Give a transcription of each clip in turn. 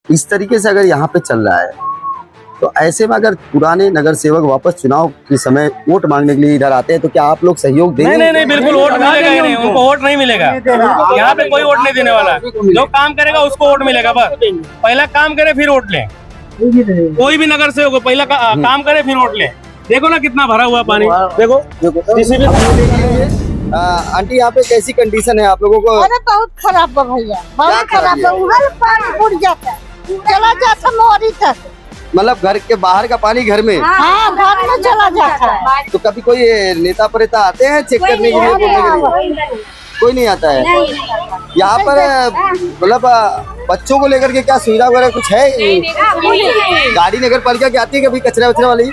इस तरीके से अगर यहाँ पे चल रहा है तो ऐसे में अगर पुराने नगर सेवक वापस चुनाव के समय वोट मांगने के लिए इधर आते हैं तो क्या आप लोग सहयोग देंगे? नहीं, बिल्कुल वोट मिलेगा ही नहीं, उनको वोट नहीं मिलेगा। यहाँ पे कोई वोट नहीं देने वाला, जो काम करेगा उसको वोट मिलेगा। बस पहला काम करे फिर वोट ले। कोई भी नगर सेवक हो, पहला काम करे फिर वोट ले। देखो ना कितना भरा हुआ पानी, देखो। आंटी यहाँ पे कैसी कंडीशन है आप लोगों को? अरे बहुत खराब है भैया, बहुत खराब है। उधर पानी उड़ जाता है, चला जाता मोरी तक। मतलब घर के बाहर का पानी घर में? हाँ, घर में चला जाता है। तो कभी कोई नेता प्रेता आते हैं चेक करने के लिए, बोलने के लिए? कोई नहीं आता है यहाँ पर। मतलब बच्चों को लेकर के क्या सुविधा वगैरह कुछ है? गाड़ी नगर पालिका की आती है कभी कचरा वचरा वाली?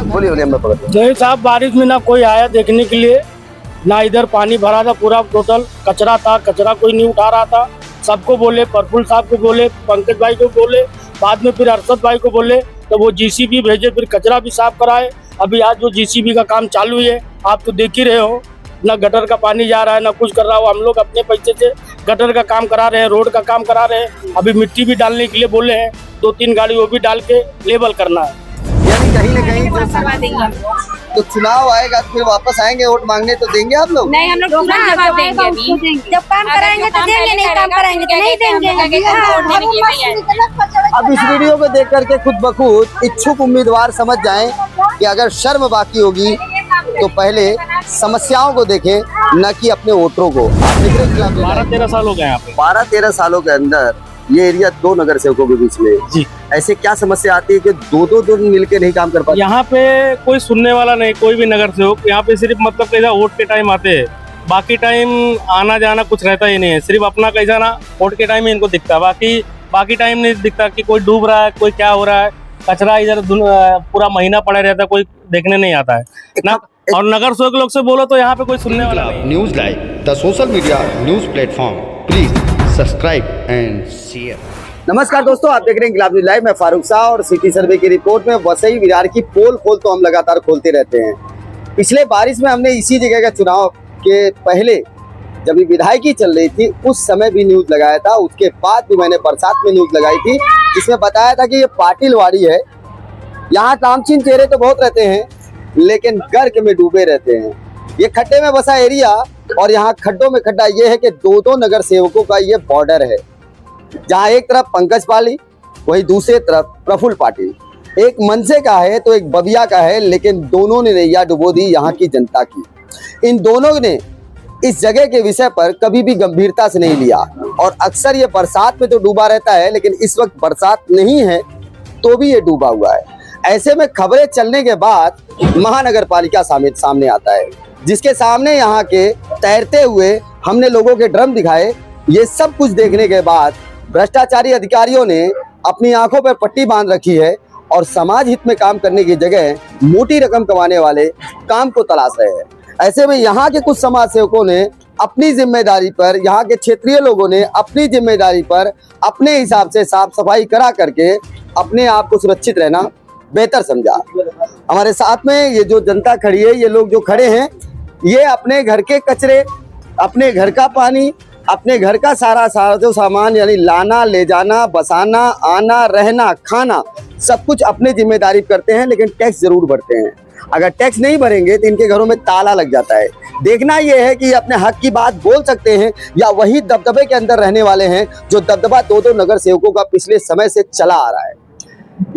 बोलिए बोलिए। मैं पकड़ नहीं साहब, बारिश में ना कोई आया देखने के लिए, ना इधर पानी भरा था, पूरा टोटल कचरा था। कचरा कोई नहीं उठा रहा था। सबको बोले, प्रफुल्ल साहब को बोले, पंकज भाई को बोले, बाद में फिर अरशद भाई को बोले, तो वो जीसीबी भेजे, फिर कचरा भी साफ कराए। अभी आज जो जीसीबी का काम चालू है, आप तो देख ही रहे हो, ना गटर का पानी जा रहा है ना कुछ कर रहा हो। हम लोग अपने पैसे से गटर का काम करा रहे हैं, रोड का काम करा रहे हैं। अभी मिट्टी भी डालने के लिए बोले हैं, 2-3 गाड़ी वो भी डाल के लेवल करना है। यानी कहीं न कहीं तो चुनाव आएगा तो फिर वापस आएंगे वोट मांगने, तो देंगे आप लोग? नहीं, हम लोग तुरंत जवाब देंगे। अभी जब काम कराएंगे तो देंगे, नहीं काम कराएंगे तो नहीं देंगे। अब इस वीडियो को देख करके खुद बखुद इच्छुक उम्मीदवार समझ जाएं कि अगर शर्म बाकी होगी तो पहले समस्याओं को देखें, न कि अपने वोटरों को। 12-13 साल हो गए यहाँ पे। 12-13 सालों के अंदर ये एरिया 2 नगर सेवकों के बीच में जी, ऐसे क्या समस्या आती है कि दो दिन मिलके नहीं काम कर पाते? यहाँ पे कोई सुनने वाला नहीं, कोई भी नगर सेवक। यहाँ पे सिर्फ मतलब कैसा वोट के टाइम आते हैं, बाकी टाइम आना जाना कुछ रहता ही नहीं है। सिर्फ अपना कैसा ना वोट के टाइम ही इनको दिखता है, बाकी टाइम नहीं दिखता कि कोई डूब रहा है, कोई क्या हो रहा है। कचरा इधर पूरा महीना पड़ा रहता है, कोई देखने नहीं आता है ना। और नगर सेवक लोग से बोलो तो यहाँ पे कोई सुनने वाला नहीं। News live, the social media news platform. Please subscribe and share. नमस्कार दोस्तों, आप देख रहे हैं इंकलाब न्यूज लाइव। मैं फारूक शाह और सिटी सर्वे की रिपोर्ट में वसई विरार की पोल खोल तो हम लगातार खोलते रहते हैं। पिछले बारिश में हमने इसी जगह का चुनाव के पहले जब विधायकी चल रही थी उस समय भी न्यूज लगाया था। उसके बाद भी मैंने बरसात में न्यूज लगाई थी जिसमें बताया था कि ये पाटिलवाड़ी है। यहाँ नामचीन चेहरे तो बहुत रहते हैं लेकिन गर्क में डूबे रहते हैं। ये खड्डे में बसा एरिया और यहाँ खड्डों में खड्डा ये है कि 2 नगर सेवकों का ये बॉर्डर है, जहाँ एक तरफ पंकज पाली, वही दूसरे तरफ प्रफुल्ल पाटिल। एक मनसे का है तो एक बबिया का है, लेकिन दोनों ने नैया डुबो दी यहाँ की जनता की। इन दोनों ने इस जगह के विषय पर कभी भी गंभीरता से नहीं लिया और अक्सर ये बरसात में तो डूबा रहता है, लेकिन इस वक्त बरसात नहीं है तो भी ये डूबा हुआ है। ऐसे में खबरें चलने के बाद महानगर पालिका सामने आता है, जिसके सामने यहाँ के तैरते हुए हमने लोगों के ड्रम दिखाए। ये सब कुछ देखने के बाद भ्रष्टाचारी अधिकारियों ने अपनी आंखों पर पट्टी बांध रखी है और समाज हित में काम करने की जगह मोटी रकम कमाने वाले काम को तलाश रहे हैं। ऐसे में यहाँ के कुछ समाज सेवकों ने अपनी जिम्मेदारी पर, यहाँ के क्षेत्रीय लोगों ने अपनी जिम्मेदारी पर अपने हिसाब से साफ सफाई करा करके अपने आप को सुरक्षित रहना बेहतर समझा। हमारे साथ में ये जो जनता खड़ी है, ये लोग जो खड़े हैं, ये अपने घर के कचरे, अपने घर का पानी, अपने घर का सारा जो सामान यानी लाना, ले जाना, बसाना, आना, रहना, खाना, सब कुछ अपने जिम्मेदारी करते हैं, लेकिन टैक्स जरूर भरते हैं। अगर टैक्स नहीं भरेंगे तो इनके घरों में ताला लग जाता है। देखना यह है कि अपने हक की बात बोल सकते हैं या वही दबदबे के अंदर रहने वाले हैं जो दबदबा 2 नगर सेवकों का पिछले समय से चला आ रहा है।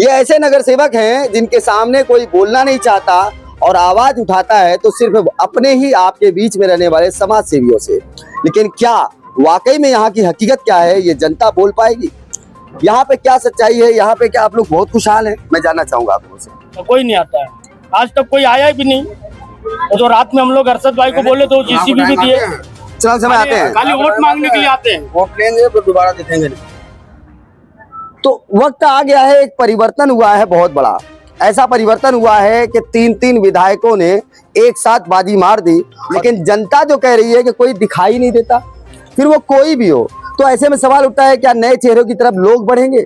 ये ऐसे नगर सेवक हैं जिनके सामने कोई बोलना नहीं चाहता और आवाज उठाता है तो सिर्फ अपने ही आपके बीच में रहने वाले समाज सेवियों से। लेकिन क्या वाकई में यहाँ की हकीकत क्या है, ये जनता बोल पाएगी? यहाँ पे क्या सच्चाई है? यहाँ पे क्या आप लोग बहुत खुशहाल हैं? मैं जानना चाहूंगा आप लोगों से। तो कोई नहीं आता है, आज तक कोई आया भी नहीं। तो रात में हम लोग अरशद भाई को बोले तो जीसीबी भी दिए। चुनाव समय आते हैं, खाली वोट मांगने के लिए आते हैं, वोट लेंगे तो दोबारा देखेंगे नहीं। तो वक्त आ गया है, एक परिवर्तन हुआ है बहुत बड़ा। ऐसा परिवर्तन हुआ है कि 3 विधायकों ने एक साथ बाजी मार दी, लेकिन जनता जो कह रही है कि कोई दिखाई नहीं देता, फिर वो कोई भी हो। तो ऐसे में सवाल उठता है, क्या नए चेहरों की तरफ लोग बढ़ेंगे?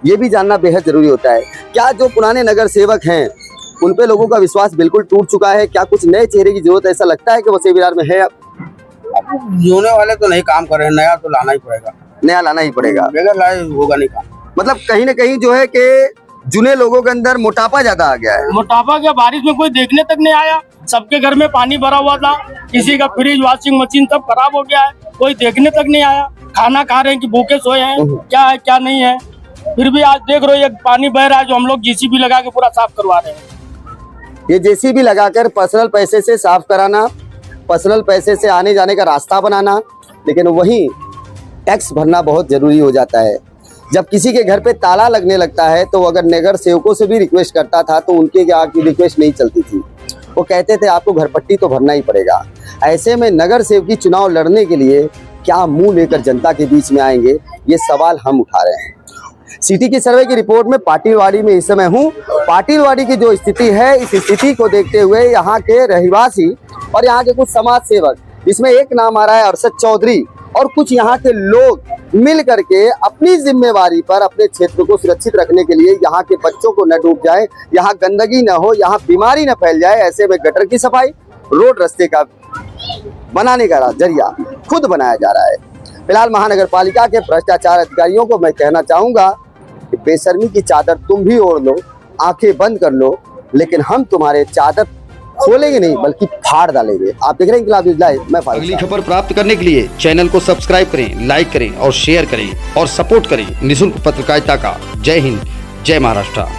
ये भी जानना बेहद जरूरी होता है। क्या जो पुराने नगर सेवक हैं उन पे लोगों का विश्वास बिल्कुल टूट चुका है? क्या कुछ नए चेहरे की जरूरत ऐसा लगता है कि वसई विरार में है? अब जोने वाले तो नहीं काम कर रहे, नया तो लाना ही पड़ेगा, नया लाना ही पड़ेगा। बगैर लाए होगा नहीं काम। मतलब कहीं ना कहीं जो है कि जुने लोगों के अंदर मोटापा ज्यादा आ गया है। मोटापा क्या, बारिश में कोई देखने तक नहीं आया, सबके घर में पानी भरा हुआ था, किसी का फ्रिज वॉशिंग मशीन सब खराब हो गया है, कोई देखने तक नहीं आया। खाना खा रहे हैं कि भूखे सोए हैं, क्या है क्या नहीं है। फिर भी आज देख रहे हो ये पानी बह रहा है जो हम लोग जेसीबी लगा के पूरा साफ करवा रहे हैं। ये जेसीबी लगाकर पर्सनल पैसे से साफ कराना, पर्सनल पैसे से आने जाने का रास्ता बनाना, लेकिन वहीं टैक्स भरना बहुत जरूरी हो जाता है। जब किसी के घर पे ताला लगने लगता है तो अगर नगर सेवकों से भी रिक्वेस्ट करता था तो उनके यहाँ की रिक्वेस्ट नहीं चलती थी, वो कहते थे आपको घर पट्टी तो भरना ही पड़ेगा। ऐसे में नगर सेवकी चुनाव लड़ने के लिए क्या मुंह लेकर जनता के बीच में आएंगे, ये सवाल हम उठा रहे हैं। सिटी की सर्वे की रिपोर्ट में पाटिलवाड़ी में इस समय हूँ। पाटिलवाड़ी की जो स्थिति है, इस स्थिति को देखते हुए यहाँ के रहवासी और यहाँ के कुछ समाज सेवक, जिसमें एक नाम आ रहा है अरशद चौधरी, और कुछ यहाँ के लोग मिल करके अपनी जिम्मेवारी पर अपने क्षेत्र को सुरक्षित रखने के लिए यहाँ के बच्चों को न डूब जाए, यहाँ गंदगी न हो, यहाँ बीमारी न फैल जाए, ऐसे में गटर की सफाई, रोड रास्ते का बनाने का जरिया खुद बनाया जा रहा है। फिलहाल महानगर पालिका के भ्रष्टाचार अधिकारियों को मैं कहना चाहूंगा कि बेशर्मी की चादर तुम भी ओढ़ लो, आंखें बंद कर लो, लेकिन हम तुम्हारे चादर खोलेंगे नहीं बल्कि फाड़ डालेंगे। आप देख रहे हैं इंकलाब न्यूज़ लाइव, मैं फारूक। अगली खबर प्राप्त करने के लिए चैनल को सब्सक्राइब करें, लाइक करें और शेयर करें और सपोर्ट करें निःशुल्क पत्रकारिता का। जय हिंद, जय महाराष्ट्र।